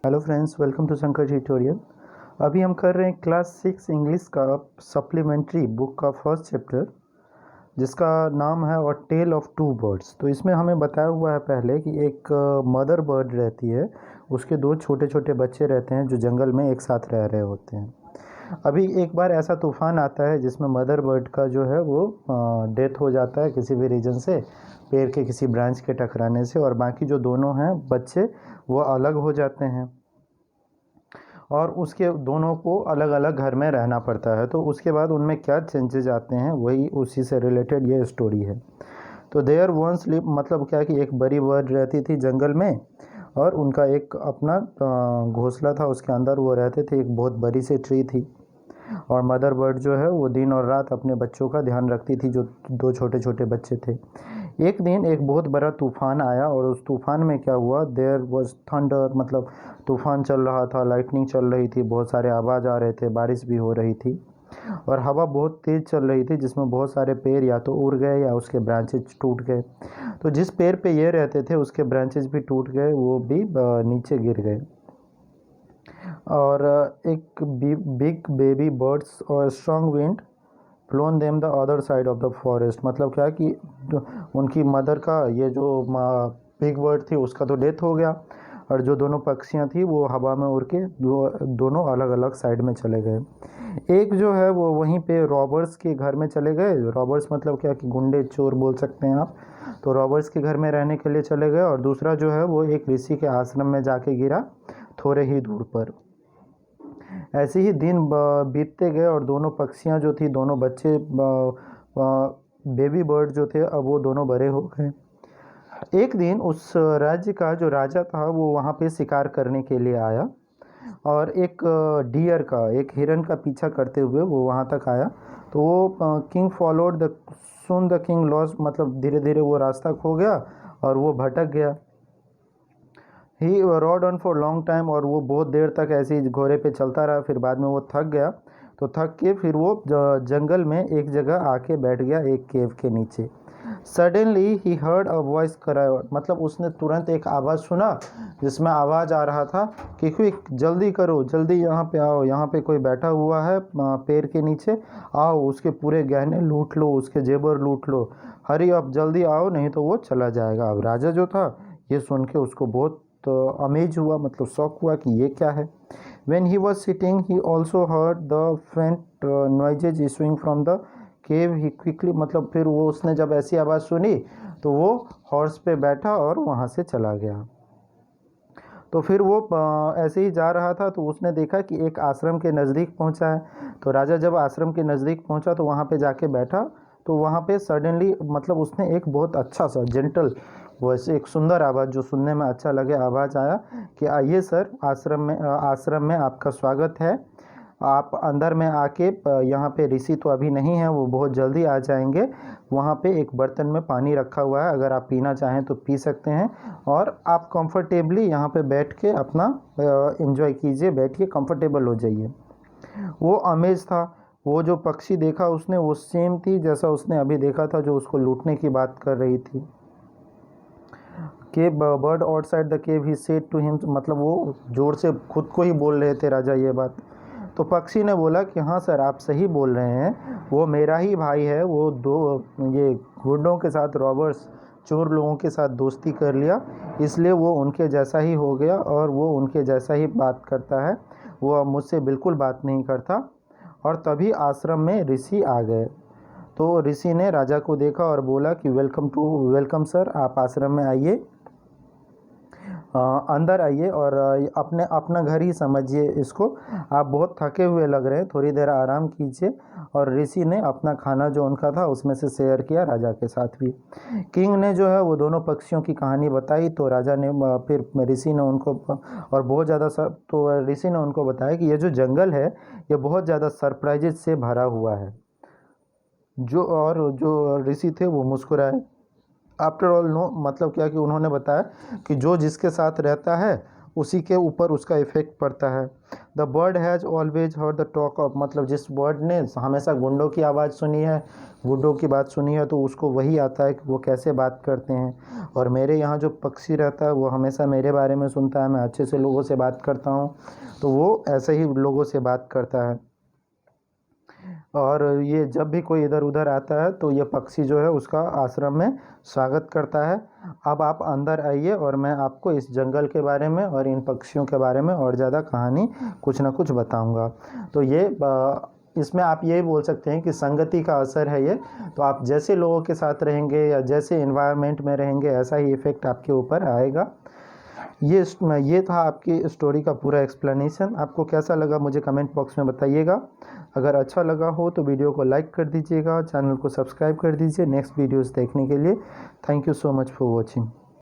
Hello friends, welcome to Shankar tutorial. अभी हम कर रहे हैं क्लास 6 इंग्लिश का सप्लीमेंट्री बुक का फर्स्ट चैप्टर, जिसका नाम है और टेल ऑफ टू बर्ड्स। तो इसमें हमें बताया हुआ है पहले कि एक मदर बर्ड रहती है, उसके दो छोटे छोटे बच्चे रहते हैं जो जंगल में एक साथ रह रहे होते हैं। अभी एक बार ऐसा तूफान आता है जिसमें मदर बर्ड का जो है वो डेथ हो जाता है किसी भी रीजन से, पेड़ के किसी ब्रांच के टकराने से, और बाकी जो दोनों हैं बच्चे वो अलग हो जाते हैं और उसके दोनों को अलग अलग घर में रहना पड़ता है। तो उसके बाद उनमें क्या चेंजेज आते हैं वही उसी से रिलेटेड ये स्टोरी है। तो देयर वंस लिव मतलब क्या कि एक बड़ी बर्ड रहती थी जंगल में, और उनका एक अपना घोंसला था, उसके अंदर वो रहते थे। एक बहुत बड़ी सी ट्री थी और मदर बर्ड जो है वो दिन और रात अपने बच्चों का ध्यान रखती थी, जो दो छोटे छोटे बच्चे थे। एक दिन एक बहुत बड़ा तूफान आया और उस तूफान में क्या हुआ, देयर वाज थंडर, मतलब तूफान चल रहा था, लाइटनिंग चल रही थी, बहुत सारे आवाज़ आ रहे थे, बारिश भी हो रही थी और हवा बहुत तेज़ चल रही थी, जिसमें बहुत सारे पेड़ या तो उड़ गए या उसके ब्रांचेज टूट गए। तो जिस पेड़ पे ये रहते थे उसके ब्रांचेज भी टूट गए, वो भी नीचे गिर गए। और एक बिग बेबी बर्ड्स और strong wind phloem them the other side of the forest. मतलब क्या कि उनकी मदर का ये जो बिग बर्ड थी उसका तो डेथ हो गया, और जो दोनों पक्षियाँ थी वो हवा में उड़ के दोनों अलग अलग साइड में चले गए। एक जो है वो वहीं पे रॉबर्स के घर में चले गए। रॉबर्स मतलब क्या कि गुंडे चोर बोल सकते हैं आप। तो रॉबर्स के घर में रहने के लिए चले गए, और दूसरा जो है वो एक ऋषि के आश्रम में जाके गिरा थोड़े ही दूर पर। ऐसे ही दिन बीतते गए और दोनों पक्षियाँ जो थी, दोनों बच्चे बेबी बर्ड जो थे, अब वो दोनों बड़े हो गए। एक दिन उस राज्य का जो राजा था वो वहाँ पे शिकार करने के लिए आया, और एक डियर का, एक हिरन का पीछा करते हुए वो वहाँ तक आया। तो वो king followed the soon the king loss, मतलब धीरे धीरे वो रास्ता खो गया और वो भटक गया। He rode on for long time, और वो बहुत देर तक ऐसे ही घोड़े पे चलता रहा। फिर बाद में वो थक गया, तो थक के फिर वो जंगल में एक जगह आके बैठ गया, एक केव के नीचे। Suddenly he heard a voice cry, मतलब उसने तुरंत एक आवाज़ सुना जिसमें आवाज़ आ रहा था कि क्विक, जल्दी करो, जल्दी यहाँ पे आओ, यहाँ पे कोई बैठा हुआ है पेड़ के नीचे, आओ उसके पूरे गहने लूट लो, उसके जेबर लूट लो, हरी अब जल्दी आओ नहीं तो वो चला जाएगा। अब राजा जो था ये सुन के उसको बहुत अमेज हुआ, मतलब शौक हुआ कि ये क्या है। When he was sitting he also heard the फेंट noises issuing from the cave. He quickly, मतलब फिर वो उसने जब ऐसी आवाज़ सुनी तो वो हॉर्स पे बैठा और वहाँ से चला गया। तो फिर वो ऐसे ही जा रहा था तो उसने देखा कि एक आश्रम के नज़दीक पहुँचा है। तो राजा जब आश्रम के नज़दीक पहुँचा तो वहाँ पे जाके बैठा। तो वहाँ पे सडनली, मतलब उसने एक बहुत अच्छा सा जेंटल वैसे एक सुंदर आवाज़, जो सुनने में अच्छा लगे, आवाज़ आया कि आइए सर, आश्रम में आपका स्वागत है। आप अंदर में आके यहाँ पे ऋषि तो अभी नहीं है, वो बहुत जल्दी आ जाएंगे। वहाँ पे एक बर्तन में पानी रखा हुआ है, अगर आप पीना चाहें तो पी सकते हैं, और आप कंफर्टेबली यहाँ पे बैठ के अपना एंजॉय कीजिए, बैठिए, कंफर्टेबल हो जाइए। वो अमेज था। वो जो पक्षी देखा उसने वो सेम थी जैसा उसने अभी देखा था, जो उसको लूटने की बात कर रही थी। Cave bird outside the cave he said to him, मतलब वो जोर से खुद को ही बोल रहे थे राजा ये बात। तो पक्षी ने बोला कि हाँ सर, आप सही बोल रहे हैं, वो मेरा ही भाई है। वो दो ये गुंडों के साथ, रॉबर्स, चोर लोगों के साथ दोस्ती कर लिया, इसलिए वो उनके जैसा ही हो गया और वो उनके जैसा ही बात करता है। वो अब मुझसे बिल्कुल बात नहीं करता। और तभी आश्रम में ऋषि आ गए। तो ऋषि ने राजा को देखा और बोला कि वेलकम सर, आप आश्रम में आइए, अंदर आइए, और अपने अपना घर ही समझिए इसको। आप बहुत थके हुए लग रहे हैं, थोड़ी देर आराम कीजिए। और ऋषि ने अपना खाना जो उनका था उसमें से शेयर किया राजा के साथ भी। किंग ने जो है वो दोनों पक्षियों की कहानी बताई। तो राजा ने फिर ऋषि ने उनको और बहुत ज़्यादा तो ऋषि ने उनको बताया कि ये जो जंगल है ये बहुत ज़्यादा सरप्राइजेज से भरा हुआ है। जो ऋषि थे वो मुस्कुराए। आफ्टर ऑल नो, मतलब क्या कि उन्होंने बताया कि जो जिसके साथ रहता है उसी के ऊपर उसका इफ़ेक्ट पड़ता है। The bird has always heard the talk of, मतलब जिस बर्ड ने हमेशा गुंडों की आवाज़ सुनी है, गुड्डों की बात सुनी है, तो उसको वही आता है कि वो कैसे बात करते हैं। और मेरे यहाँ जो पक्षी रहता है वो हमेशा मेरे बारे में सुनता है, मैं अच्छे से लोगों से बात करता हूँ, तो वो ऐसे ही लोगों से बात करता है। और ये जब भी कोई इधर उधर आता है तो ये पक्षी जो है उसका आश्रम में स्वागत करता है। अब आप अंदर आइए और मैं आपको इस जंगल के बारे में और इन पक्षियों के बारे में और ज़्यादा कहानी कुछ ना कुछ बताऊंगा। तो ये इसमें आप ये बोल सकते हैं कि संगति का असर है ये। तो आप जैसे लोगों के साथ रहेंगे या जैसे इन्वायरमेंट में रहेंगे ऐसा ही इफ़ेक्ट आपके ऊपर आएगा। ये था आपकी स्टोरी का पूरा एक्सप्लेनेशन। आपको कैसा लगा मुझे कमेंट बॉक्स में बताइएगा। अगर अच्छा लगा हो तो वीडियो को लाइक कर दीजिएगा, चैनल को सब्सक्राइब कर दीजिए नेक्स्ट वीडियोस देखने के लिए। Thank you so much for watching.